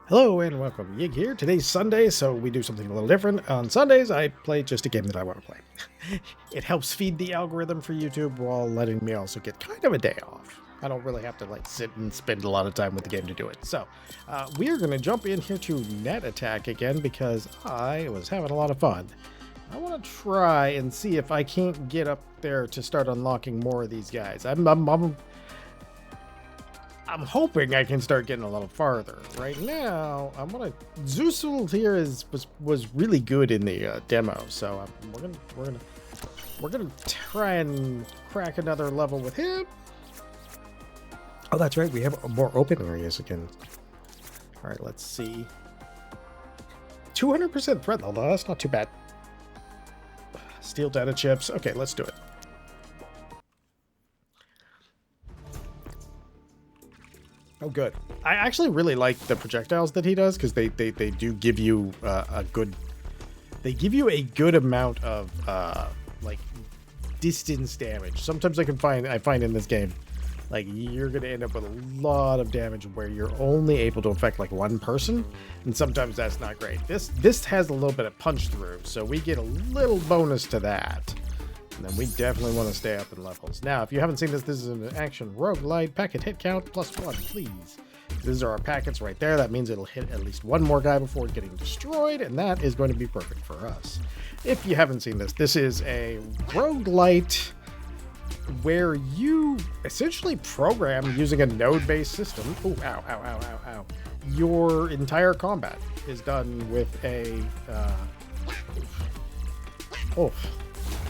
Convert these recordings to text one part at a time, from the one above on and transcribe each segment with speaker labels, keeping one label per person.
Speaker 1: Hello and welcome. Yig here. Today's Sunday, so we do something a little different. On Sundays, I play just a game that I want to play. It helps feed the algorithm for YouTube while letting me also get kind of a day off. I don't really have to sit and spend a lot of time with the game to do it. So we are going to jump in here to Net.Attack again because I was having a lot of fun. I want to try and see if I can't get up there to start unlocking more of these guys. I'm hoping I can start getting a little farther. Right now, I'm gonna Zeusul here was really good in the demo, so we're gonna try and crack another level with him. Oh, that's right. We have more open areas again. All right, let's see. 200% threat level. That's not too bad. Steel data chips. Okay, let's do it. Oh, good. I actually really like the projectiles that he does because they do give you a good amount of like distance damage. Sometimes I find in this game like you're gonna end up with a lot of damage where you're only able to affect like one person, and sometimes that's not great. This has a little bit of punch through, so we get a little bonus to that. And then we definitely want to stay up in levels. Now, if you haven't seen this is an action roguelite. Packet hit count +1, please. These are our packets right there. That means it'll hit at least one more guy before getting destroyed, and that is going to be perfect for us. If you haven't seen this is a roguelite where you essentially program using a node-based system. Oh, ow, ow, ow, ow, ow. Your entire combat is done with a...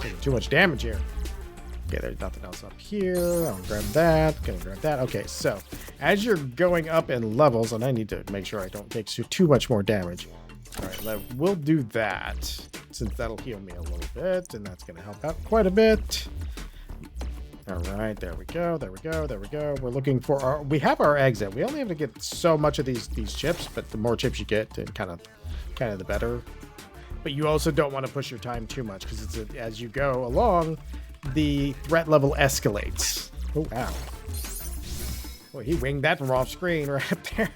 Speaker 1: taking too much damage here. Okay, there's nothing else up here. I'll grab that. Gonna grab that. Okay, so as you're going up in levels, and I need to make sure I don't take too much more damage. All right, we'll do that since that'll heal me a little bit, and that's gonna help out quite a bit. All right, there we go. There we go. There we go. We're looking for our. We have our exit. We only have to get so much of these chips, but the more chips you get, then kind of the better. But you also don't want to push your time too much because as you go along, the threat level escalates. Oh, ow. Well, he winged that from off screen right up there.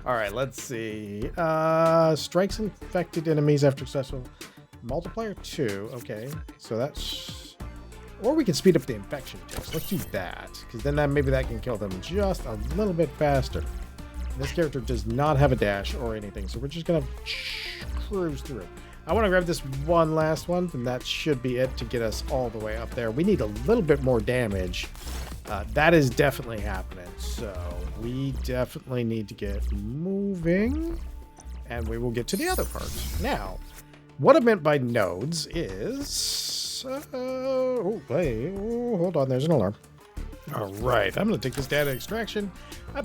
Speaker 1: All right, let's see. Strikes infected enemies after successful multiplier 2. Okay, so that's... Or we can speed up the infection ticks. Let's do that because then maybe that can kill them just a little bit faster. This character does not have a dash or anything, so we're just gonna cruise through. I want to grab this one last one, and that should be it to get us all the way up there. We need a little bit more damage. That is definitely happening, so we definitely need to get moving, and we will get to the other part. Now, what I meant by nodes is... hold on, there's an alarm. All right, I'm going to take this data extraction.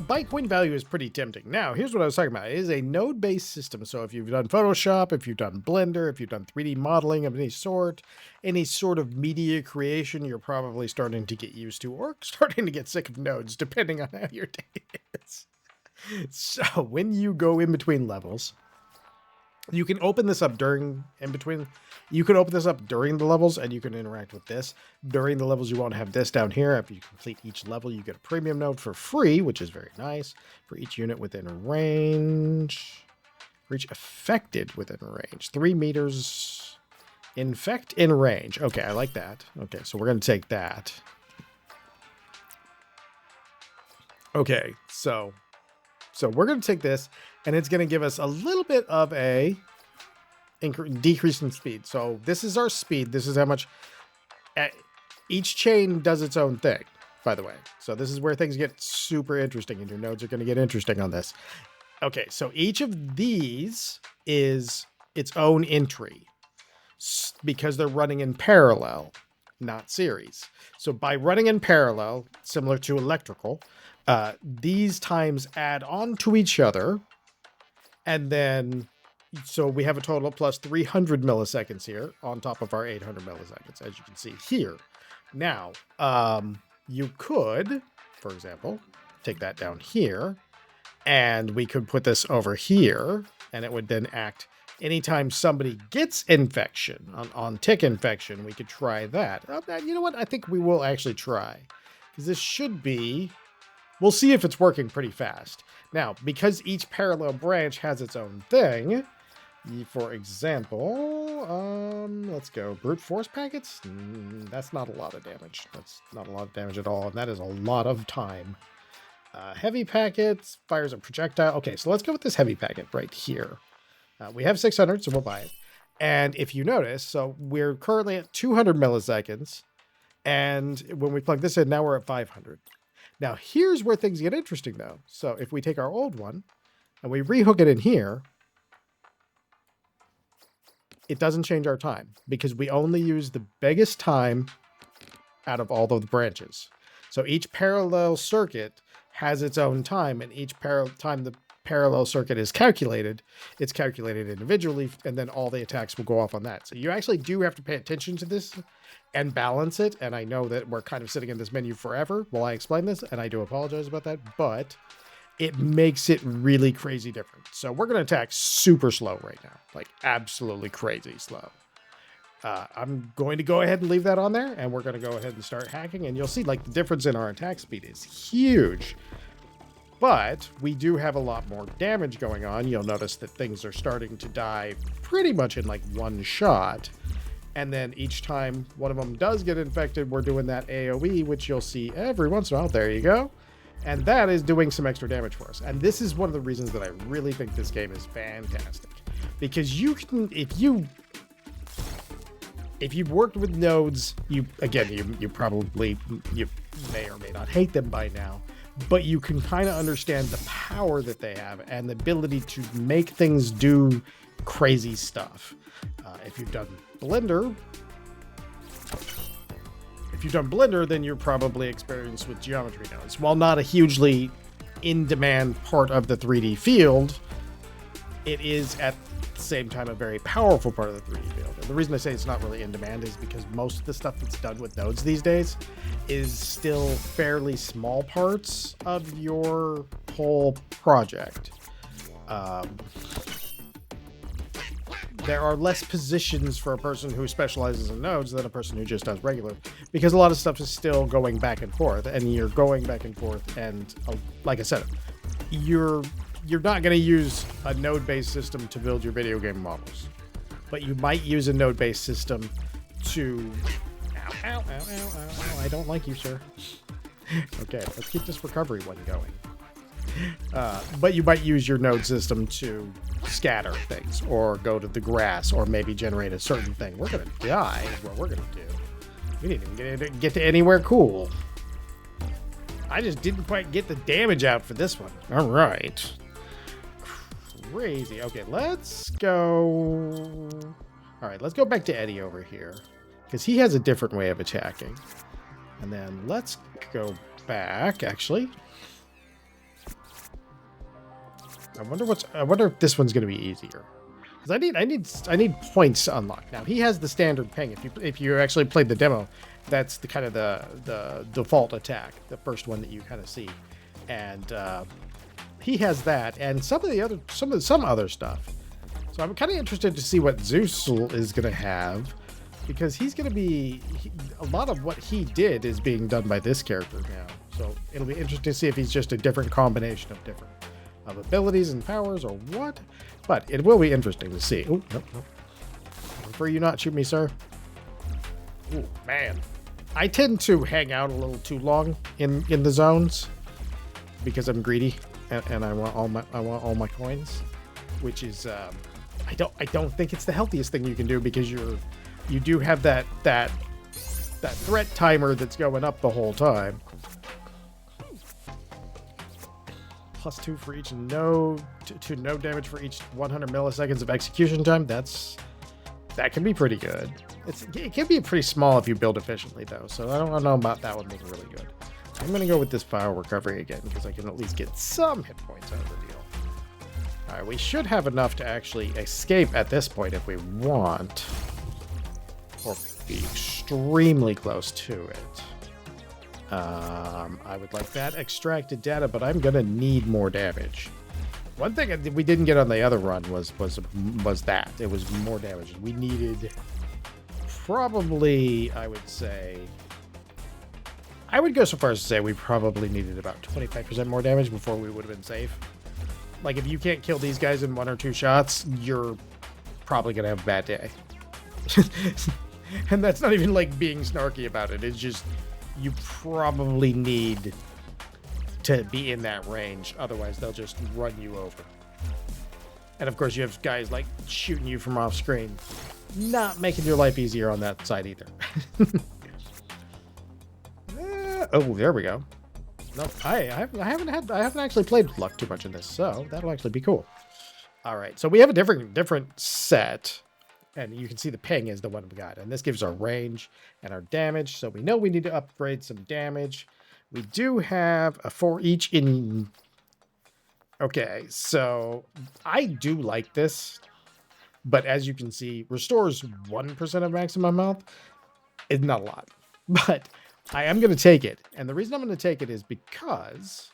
Speaker 1: Bike win value is pretty tempting. Now, here's what I was talking about. It is a node-based system. So if you've done Photoshop, if you've done Blender, if you've done 3D modeling of any sort of media creation, you're probably starting to get used to or starting to get sick of nodes, depending on how your day is. So when you go in between levels, you can open this up you can open this up during the levels, and you can interact with this. During the levels, you won't have this down here. After you complete each level, you get a premium node for free, which is very nice. For each unit within range. For each affected within range. 3 meters. Infect in range. Okay, I like that. Okay, so we're going to take that. Okay, so we're going to take this, and it's going to give us a little bit of a decrease in speed. So this is our speed. This is how much each chain does its own thing, by the way. So this is where things get super interesting, and your nodes are going to get interesting on this. Okay, so each of these is its own entry because they're running in parallel, not series. So by running in parallel, similar to electrical, these times add on to each other, and then so we have a total plus 300 milliseconds here on top of our 800 milliseconds, as you can see here. Now, you could, for example, take that down here, and we could put this over here, and it would then act anytime somebody gets infection, on tick infection. We could try that. You know what? I think we will actually try, because this should be we'll see if it's working pretty fast. Now, because each parallel branch has its own thing, for example, let's go brute force packets. That's not a lot of damage. That's not a lot of damage at all, and that is a lot of time. Heavy packets, fires a projectile. Okay, so let's go with this heavy packet right here. We have 600, so we'll buy it. And if you notice, so we're currently at 200 milliseconds, and when we plug this in, now we're at 500. Now, here's where things get interesting, though. So if we take our old one, and we rehook it in here, it doesn't change our time, because we only use the biggest time out of all of the branches. So each parallel circuit has its own time, and each time the parallel circuit is calculated, it's calculated individually, and then all the attacks will go off on that. So you actually do have to pay attention to this and balance it, and I know that we're kind of sitting in this menu forever while I explain this, and I do apologize about that, but it makes it really crazy different. So we're going to attack super slow right now, like absolutely crazy slow. I'm going to go ahead and leave that on there, and we're going to go ahead and start hacking, and you'll see like the difference in our attack speed is huge. But we do have a lot more damage going on. You'll notice that things are starting to die pretty much in like one shot. And then each time one of them does get infected, we're doing that AoE, which you'll see every once in a while. There you go. And that is doing some extra damage for us. And this is one of the reasons that I really think this game is fantastic. Because you can, if you've worked with nodes, you probably may or may not hate them by now, but you can kind of understand the power that they have and the ability to make things do crazy stuff. If you've done Blender, then you're probably experienced with geometry nodes. While not a hugely in-demand part of the 3D field, it is at the same time a very powerful part of the 3D field. And the reason I say it's not really in demand is because most of the stuff that's done with nodes these days is still fairly small parts of your whole project. There are less positions for a person who specializes in nodes than a person who just does regular, because a lot of stuff is still going back and forth, and you're going back and forth, and like I said, you're not going to use a node-based system to build your video game models, but you might use a node-based system to... Ow, I don't like you, sir. Okay, let's keep this recovery one going. But you might use your node system to scatter things, or go to the grass, or maybe generate a certain thing. We're going to die is what we're going to do. We didn't even get to anywhere cool. I just didn't quite get the damage out for this one. All right. Crazy. Okay, let's go... All right, let's go back to Eddie over here, because he has a different way of attacking. And then let's go back, actually. I wonder if this one's going to be easier. Because I need points to unlock. Now, he has the standard ping. If you actually played the demo, that's the kind of the default attack, the first one that you kind of see. And he has that, and some other stuff. So I'm kind of interested to see what Zeus is going to have, because he's going to be... a lot of what he did is being done by this character now. So it'll be interesting to see if he's just a different combination of different abilities and powers or what. But it will be interesting to see. Oh, nope. Prefer you not shoot me, sir. Oh, man. I tend to hang out a little too long in the zones because I'm greedy and I want all my coins, which is I don't think it's the healthiest thing you can do, because you do have that threat timer that's going up the whole time. +2 for each node, to node damage for each 100 milliseconds of execution time. That can be pretty good. It can be pretty small if you build efficiently, though, so I don't know about that one being really good. I'm going to go with this fire recovery again, because I can at least get some hit points out of the deal. Alright, we should have enough to actually escape at this point if we want, or be extremely close to it. I would like that extracted data, but I'm gonna need more damage. One thing we didn't get on the other run was that it was more damage. We needed probably, I would say I would go so far as to say we probably needed about 25% more damage before we would have been safe. Like, if you can't kill these guys in 1 or 2 shots, you're probably going to have a bad day. And that's not even, like, being snarky about it. It's just, you probably need to be in that range. Otherwise, they'll just run you over. And, of course, you have guys, like, shooting you from off screen. Not making your life easier on that side either. Oh, there we go. No, I haven't actually played with luck too much in this, so that'll actually be cool. All right, so we have a different set, and you can see the ping is the one we got, and this gives our range and our damage, so we know we need to upgrade some damage. We do have a for each in. Okay, so I do like this, but as you can see, restores 1% of maximum health. It's not a lot, but I am going to take it. And the reason I'm going to take it is because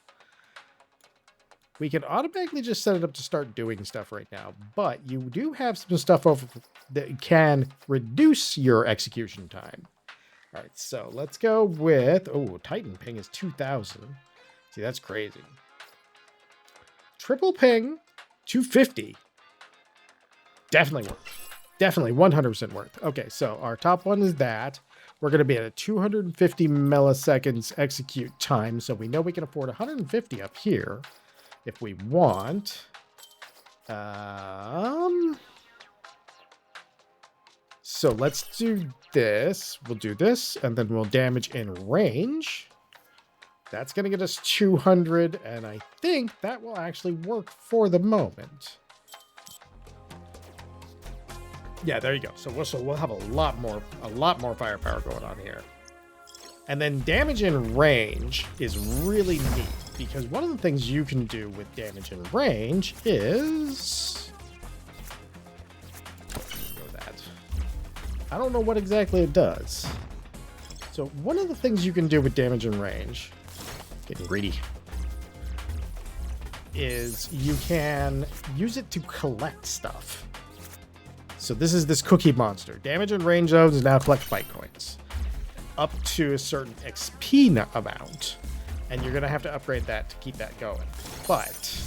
Speaker 1: we can automatically just set it up to start doing stuff right now. But you do have some stuff over that can reduce your execution time. All right, so let's go with... Oh, Titan ping is 2,000. See, that's crazy. Triple ping, 250. Definitely worth. Definitely 100% worth. Okay, so our top one is that. We're going to be at a 250 milliseconds execute time, so we know we can afford 150 up here if we want. So let's do this. We'll do this, and then we'll damage in range. That's going to get us 200, and I think that will actually work for the moment. Yeah, there you go. So we'll have a lot more firepower going on here. And then damage in range is really neat because one of the things you can do with damage in range is I don't know what exactly it does. So one of the things you can do with damage in range, getting greedy, is you can use it to collect stuff. So this is this cookie monster. Damage and range zones now collect fight coins up to a certain XP amount. And you're going to have to upgrade that to keep that going. But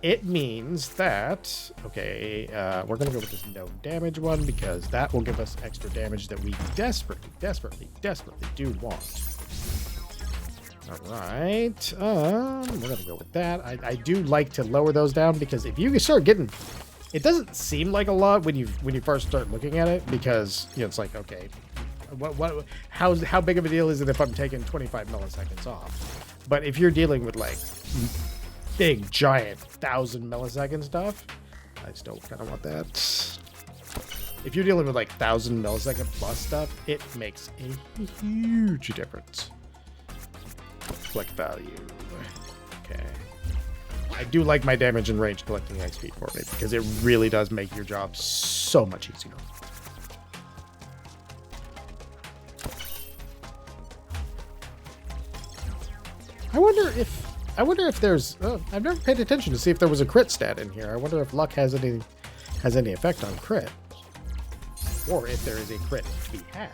Speaker 1: it means that, okay, we're going to go with this no damage one because that will give us extra damage that we desperately do want. All right. We're going to go with that. I do like to lower those down because if you start getting... It doesn't seem like a lot when you first start looking at it because, you know, it's like, okay, how big of a deal is it if I'm taking 25 milliseconds off? But if you're dealing with like big, giant 1,000 millisecond stuff, I still kind of want that. If you're dealing with like 1,000 millisecond plus stuff, it makes a huge difference. Click value. Okay. I do like my damage and range collecting XP for me because it really does make your job so much easier. I wonder if there's I've never paid attention to see if there was a crit stat in here. I wonder if luck has any effect on crit, or if there is a crit to be had.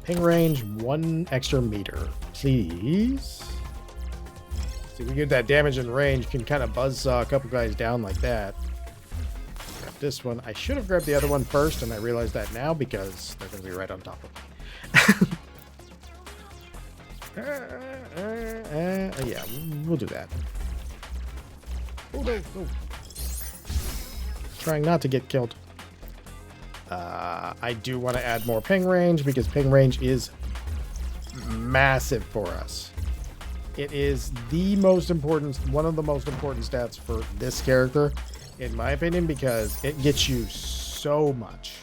Speaker 1: Ping range 1 extra meter, please. See, we get that damage and range, can kind of buzzsaw a couple guys down like that. Grab this one. I should have grabbed the other one first, and I realize that now because they're going to be right on top of me. Yeah, we'll do that. Oh, no, no. Trying not to get killed. I do want to add more ping range because ping range is massive for us. It is the most important, one of the most important stats for this character, in my opinion, because it gets you so much.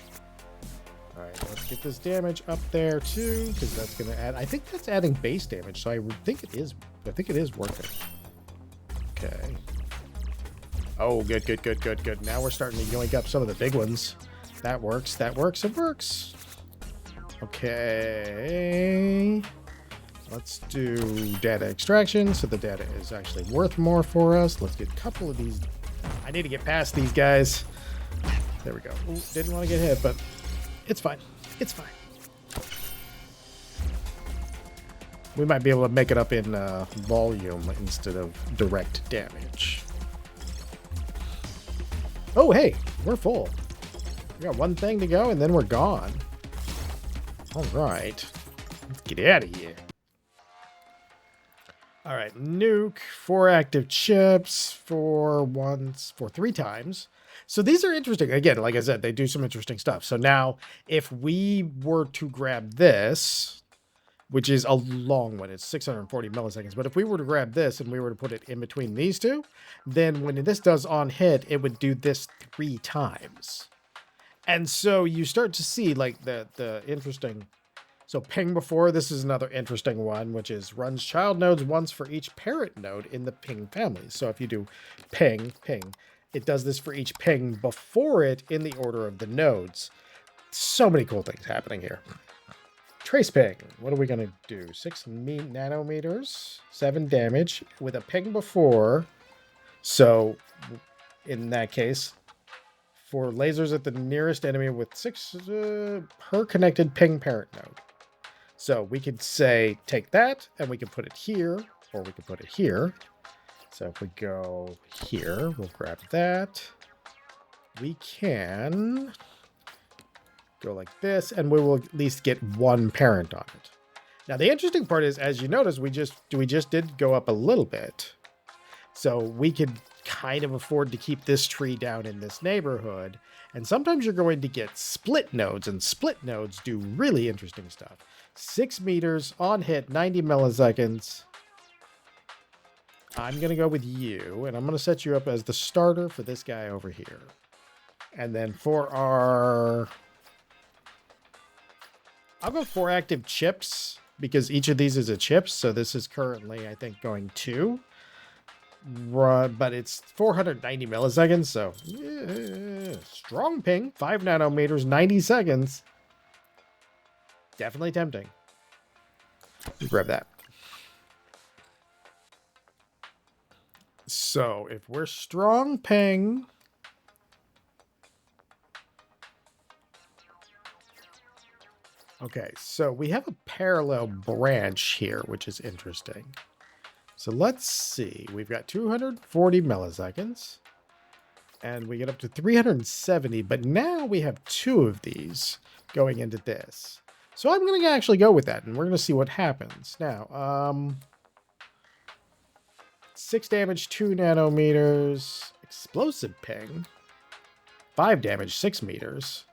Speaker 1: All right, let's get this damage up there too, because that's going to add. I think that's adding base damage, so I would think it is. I think it is worth it. Okay. Oh, good, good, good, good, good. Now we're starting to yoink up some of the big ones. That works. That works. It works. Okay. Let's do data extraction, so the data is actually worth more for us. Let's get a couple of these. I need to get past these guys. There we go. Ooh, didn't want to get hit, but it's fine. It's fine. We might be able to make it up in volume instead of direct damage. Oh, hey, we're full. We got one thing to go, and then we're gone. All right. Let's get out of here. All right, nuke, 4 active chips, 4 3 times. So these are interesting. Again, like I said, they do some interesting stuff. So now, if we were to grab this, which is a long one, it's 640 milliseconds. But if we were to grab this and we were to put it in between these two, then when this does on hit, it would do this 3 times. And so you start to see like the interesting. So ping before, this is another interesting one, which is runs child nodes once for each parent node in the ping family. So if you do ping, ping, it does this for each ping before it in the order of the nodes. So many cool things happening here. Trace ping. What are we going to do? 6 nanometers, 7 damage with a ping before. So in that case, for lasers at the nearest enemy with 6 per connected ping parent node. So we could say, take that, and we can put it here, or we could put it here. So if we go here, we'll grab that. We can go like this, and we will at least get 1 parent on it. Now, the interesting part is, as you notice, we just did go up a little bit. So we could kind of afford to keep this tree down in this neighborhood. And sometimes you're going to get split nodes, and split nodes do really interesting stuff. 6 meters on hit, 90 milliseconds. I'm going to go with you, and I'm going to set you up as the starter for this guy over here. And then for our... I'll go 4 active chips, because each of these is a chip, so this is currently, I think, going 2. But it's 490 milliseconds, so yeah, strong ping, 5 nanometers, 90 seconds. Definitely tempting. Let's grab that. So if we're strong ping, okay, so we have a parallel branch here, which is interesting. So let's see. We've got 240 milliseconds, and we get up to 370, but now we have 2 of these going into this. So I'm going to actually go with that, and we're going to see what happens. Now, 6 damage, 2 nanometers, explosive ping, 5 damage, 6 meters.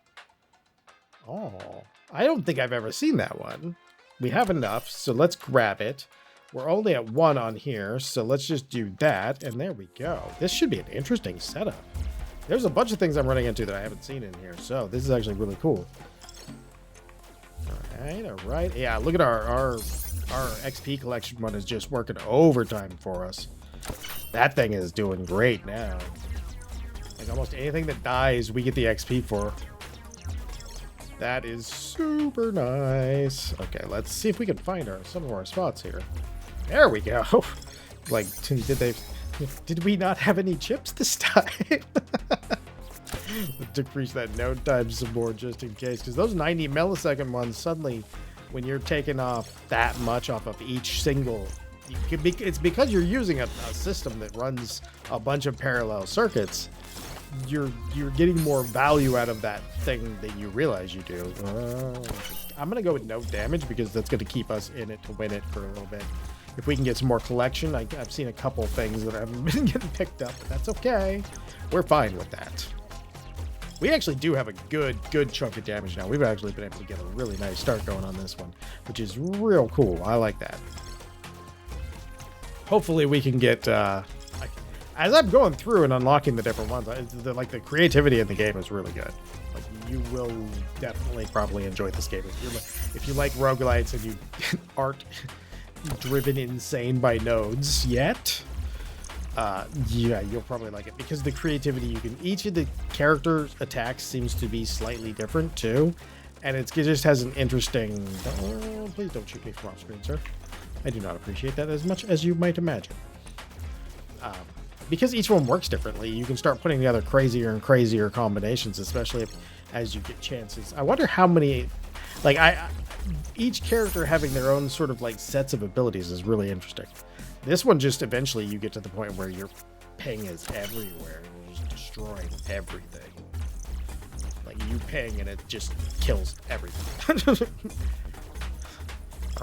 Speaker 1: Oh, I don't think I've ever seen that one. We have enough, so let's grab it. We're only at 1 on here, so let's just do that, and there we go. This should be an interesting setup. There's a bunch of things I'm running into that I haven't seen in here, so this is actually really cool. All right. Yeah, look at our XP collection one is just working overtime for us. That thing is doing great now. Like almost anything that dies, we get the XP for. That is super nice. Okay, let's see if we can find some of our spots here. There we go. Like, did we not have any chips this time? Decrease that node time some more just in case, because those 90 millisecond ones, suddenly when you're taking off that much off of each single, it's because you're using a system that runs a bunch of parallel circuits. You're getting more value out of that thing than you realize you do. I'm gonna go with no damage because that's gonna keep us in it to win it for a little bit. If we can get some more collection, I've seen a couple things that haven't been getting picked up, but that's okay. We're fine with that. We actually do have a good chunk of damage now. We've actually been able to get a really nice start going on this one, which is real cool. I like that. Hopefully we can get, as I'm going through and unlocking the different ones, the creativity in the game is really good. Like, you will definitely probably enjoy this game. If you like roguelites and you aren't driven insane by nodes yet, yeah, you'll probably like it because the creativity each of the characters' attacks seems to be slightly different too, and it just has an interesting. Oh, please don't shoot me from off screen, sir. I do not appreciate that as much as you might imagine. Because each one works differently, you can start putting together crazier and crazier combinations, especially as you get chances. I wonder how many, like each character having their own sort of like sets of abilities is really interesting. This one just eventually you get to the point where your ping is everywhere. You're just destroying everything. Like you ping and it just kills everything.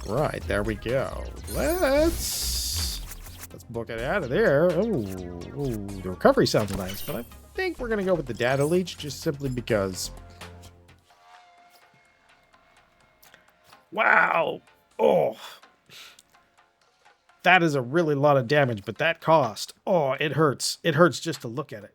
Speaker 1: All right, there we go. Let's book it out of there. Oh, the recovery sounds nice, but I think we're gonna go with the data leech just simply because. Wow. Oh, that is a really lot of damage, but that cost. Oh, it hurts. It hurts just to look at it.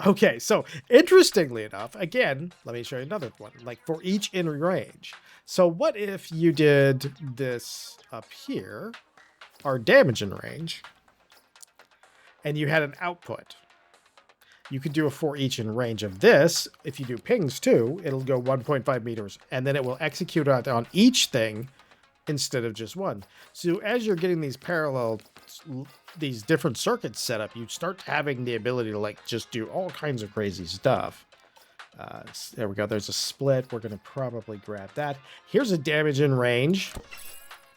Speaker 1: Okay, so interestingly enough, again, let me show you another one. Like for each in range. So what if you did this up here, our damage in range, and you had an output? You could do a for each in range of this. If you do pings too, it'll go 1.5 meters, and then it will execute out on each thing instead of just one. So as you're getting these parallel, these different circuits set up, you start having the ability to like just do all kinds of crazy stuff. There we go. There's a split. We're going to probably grab that. Here's a damage in range,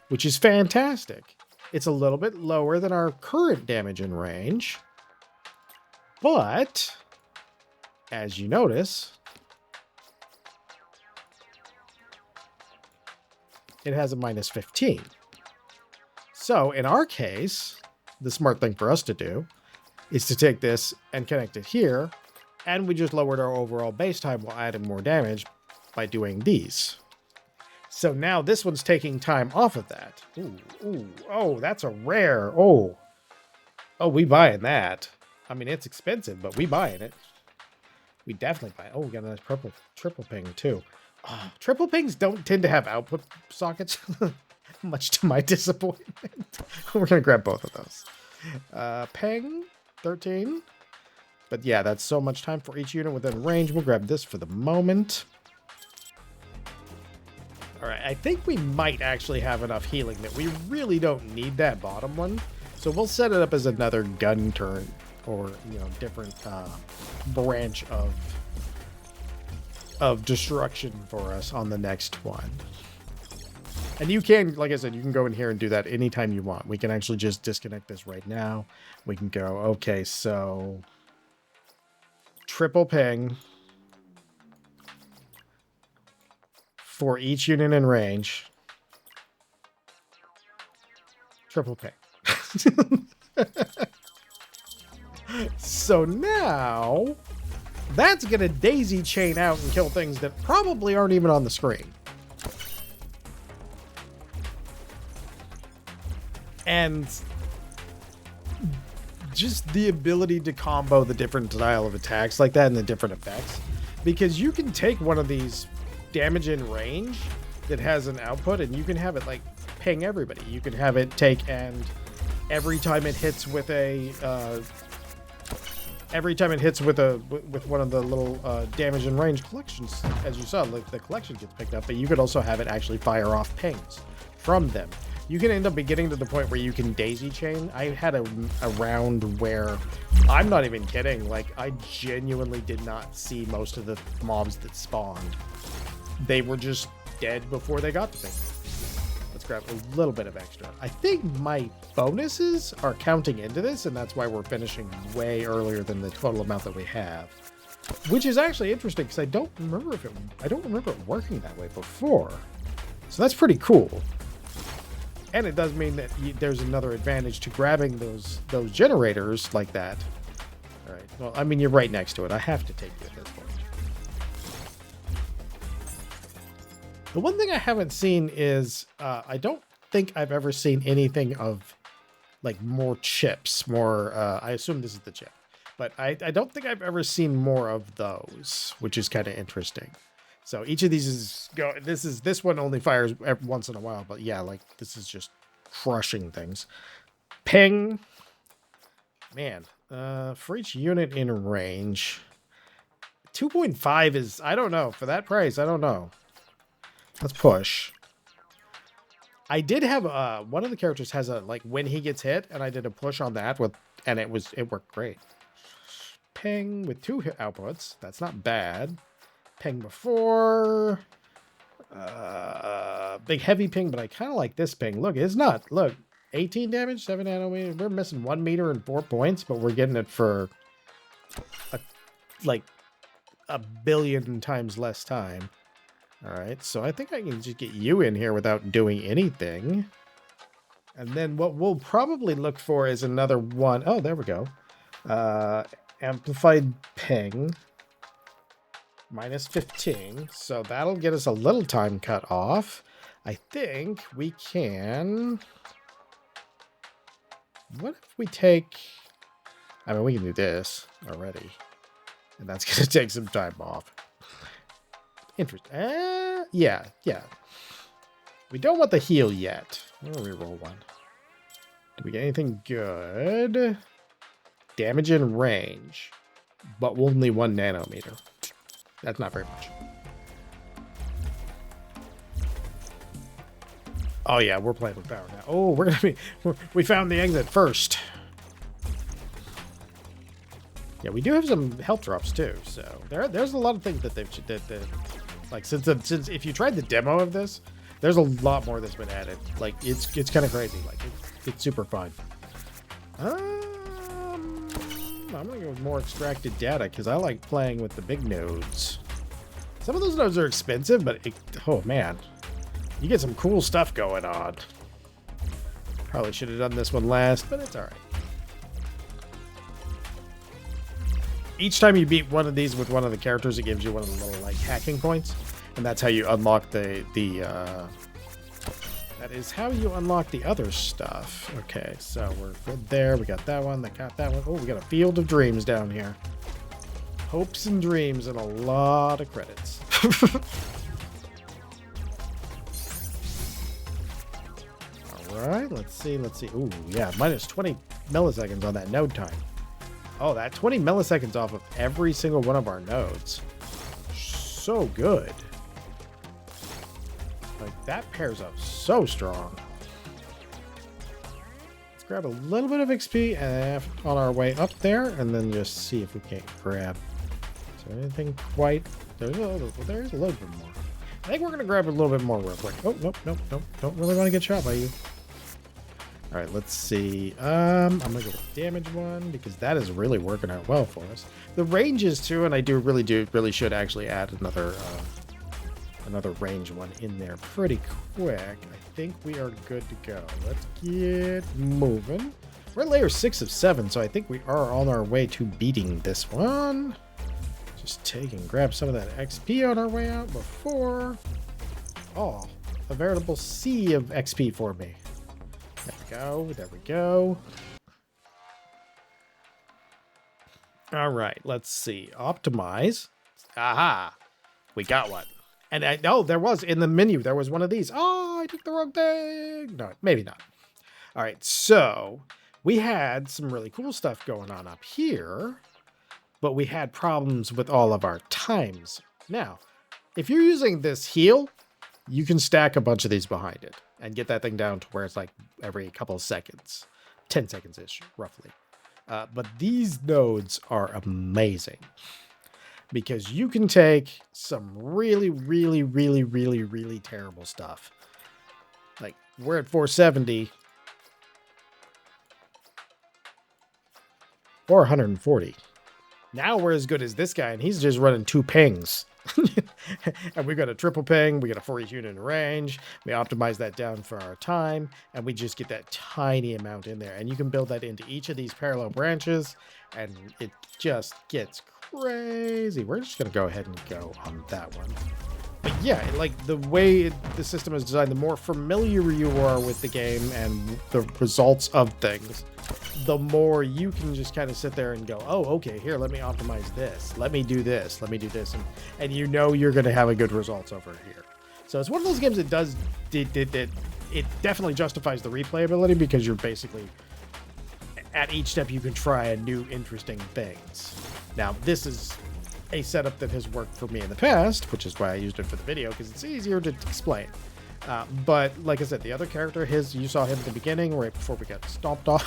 Speaker 1: which is fantastic. It's a little bit lower than our current damage in range. But, as you notice, it has a minus 15. So, in our case, the smart thing for us to do is to take this and connect it here, and we just lowered our overall base time while adding more damage by doing these. So now this one's taking time off of that. Ooh, oh, that's a rare. Oh, we buying that. I mean, it's expensive, but we buying it. We definitely buy it. Oh, we got a nice purple triple ping too. Oh, triple pings don't tend to have output sockets, much to my disappointment. We're gonna grab both of those. Ping 13. But yeah, that's so much time for each unit within range. We'll grab this for the moment. All right, I think we might actually have enough healing that we really don't need that bottom one. So we'll set it up as another gun turn, or different branch of destruction for us on the next one. And you can, like I said, you can go in here and do that anytime you want. We can actually just disconnect this right now. We can go, okay, so triple ping for each unit in range. Triple ping. So now that's going to daisy chain out and kill things that probably aren't even on the screen. And just the ability to combo the different style of attacks like that and the different effects. Because you can take one of these damage in range that has an output and you can have it like ping everybody. You can have it take and every time it hits with a with one of the little damage in range collections, as you saw, like the collection gets picked up, but you could also have it actually fire off pings from them. You can end up getting to the point where you can daisy chain. I had a round where, I'm not even kidding, like I genuinely did not see most of the mobs that spawned. They were just dead before they got to me. Let's grab a little bit of extra. I think my bonuses are counting into this, and that's why we're finishing way earlier than the total amount that we have. Which is actually interesting because I don't remember it working that way before. So that's pretty cool. And it does mean that there's another advantage to grabbing those generators like that. All right. Well, I mean, you're right next to it. I have to take you at this point. The one thing I haven't seen is I don't think I've ever seen anything of like more chips. I assume this is the chip, but I don't think I've ever seen more of those, which is kind of interesting. So each of these is this one only fires every once in a while, but yeah, like this is just crushing things. Ping, man, for each unit in range, 2.5 is, I don't know, for that price, I don't know. Let's push. I did have one of the characters has a like when he gets hit, and I did a push on that and it worked great. Ping with 2 hit outputs. That's not bad. Ping before. Big heavy ping, but I kind of like this ping. Look, it's not. Look, 18 damage, 7 nanometers. We're missing 1 meter and 4 points, but we're getting it for like a billion times less time. All right, so I think I can just get you in here without doing anything. And then what we'll probably look for is another one. Oh, there we go. Amplified ping. Minus 15. So that'll get us a little time cut off. I think we can... What if we take... I mean, we can do this already. And that's going to take some time off. Interesting. Yeah. We don't want the heal yet. I'm going to reroll one. Do we get anything good? Damage in range. But only 1 nanometer. That's not very much. Oh yeah, we're playing with power now. Oh, we found the exit first. Yeah, we do have some health drops too. So there's a lot of things that they've like since if you tried the demo of this, there's a lot more that's been added. Like it's kind of crazy. Like it's super fun. I'm gonna go with more extracted data because I like playing with the big nodes. Some of those nodes are expensive, but oh man, you get some cool stuff going on. Probably should have done this one last, but it's all right. Each time you beat one of these with one of the characters, it gives you one of the little like hacking points, and that's how you unlock that is how you unlock the other stuff. Okay, so we're good there. We got that one. They got that one. Oh, we got a field of dreams down here. Hopes and dreams and a lot of credits. All right, let's see. Ooh, yeah, minus 20 milliseconds on that node time. Oh, that 20 milliseconds off of every single one of our nodes. So good. Like, that pairs up so strong. Let's grab a little bit of XP on our way up there, and then just see if we can't grab. Is there anything quite... There's a little bit more. I think we're going to grab a little bit more real quick. Oh, nope. Don't really want to get shot by you. All right, let's see. I'm going to go with damage one, because that is really working out well for us. The ranges, too, and I really should actually add another range one in there pretty quick. I think we are good to go. Let's get moving. We're at layer 6 of 7, so I think we are on our way to beating this one. Just take and grab some of that XP on our way out before... Oh, a veritable sea of XP for me. There we go. All right, let's see. Optimize. Aha! We got one. And there was in the menu, there was one of these. Oh, I took the wrong thing. No, maybe not. All right, so we had some really cool stuff going on up here, but we had problems with all of our times. Now, if you're using this heal, you can stack a bunch of these behind it and get that thing down to where it's like every couple of seconds, 10 seconds-ish, roughly. But these nodes are amazing. Because you can take some really terrible stuff. Like, we're at 470. Or 140. Now we're as good as this guy, and he's just running 2 pings. And we got a triple ping, we got a 4 each unit in range, we optimize that down for our time, and we just get that tiny amount in there. And you can build that into each of these parallel branches, and it just gets crazy. We're just going to go ahead and go on that one. But yeah, like the way the system is designed, the more familiar you are with the game and the results of things, the more you can just kind of sit there and go, oh, okay, here, let me optimize this. Let me do this. Let me do this. And you know you're going to have a good results over here. So it's one of those games that it definitely justifies the replayability, because you're basically, at each step, you can try a new interesting things. Now, this is a setup that has worked for me in the past, which is why I used it for the video, because it's easier to explain. But like I said, the other character, you saw him at the beginning, right before we got stomped on.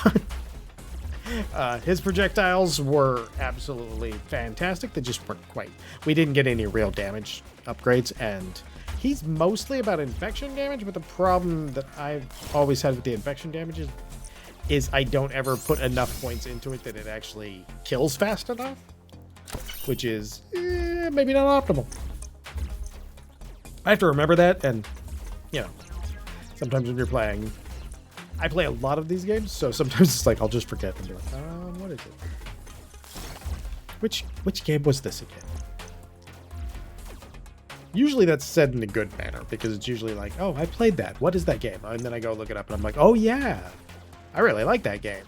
Speaker 1: His projectiles were absolutely fantastic. They just weren't quite. We didn't get any real damage upgrades, and He's mostly about infection damage, but the problem that I've always had with the infection damage is I don't ever put enough points into it that it actually kills fast enough, which is maybe not optimal. I have to remember that, and you know, sometimes when you're playing, I play a lot of these games, so sometimes it's like I'll just forget and be like, what is it? Which game was this again? Usually that's said in a good manner, because it's usually like, oh, I played that. What is that game? And then I go look it up and I'm like, oh yeah, I really like that game.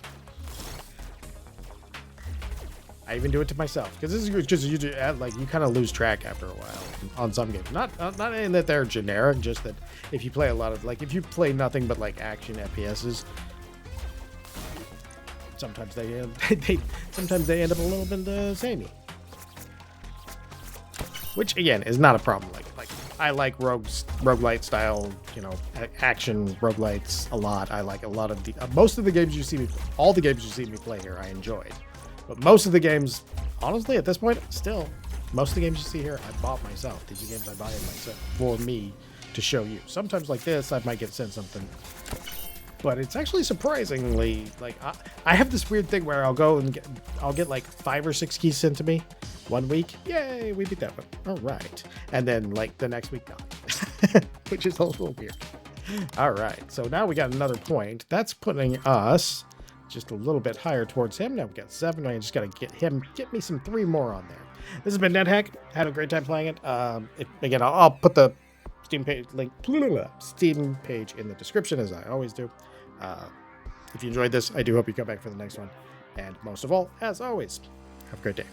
Speaker 1: I even do it to myself, because this is because you like you kind of lose track after a while on some games. Not in that they're generic, just that if you play a lot of, like, if you play nothing but like action FPSs, sometimes they end up a little bit samey. Which again is not a problem. Like I like roguelite style, you know, action roguelites a lot. I like a lot of the most of the games you see me, all the games you see me play here, I enjoyed. But most of the games, honestly, at this point, still, most of the games you see here, I bought myself. These are games I buy myself for me to show you. Sometimes like this, I might get sent something. But it's actually surprisingly, like, I have this weird thing where I'll go and I'll get like 5 or 6 keys sent to me one week. Yay, we beat that one. All right. And then like the next week, not. Which is a little weird. All right. So now we got another point. That's putting us just a little bit higher towards him. Now we got 7. I just got to get me some 3 more on there. This has been Net.Attack. Had a great time playing it. Again, I'll put the Steam page link, Steam page in the description, as I always do. If you enjoyed this, I do hope you come back for the next one. And most of all, as always, have a great day.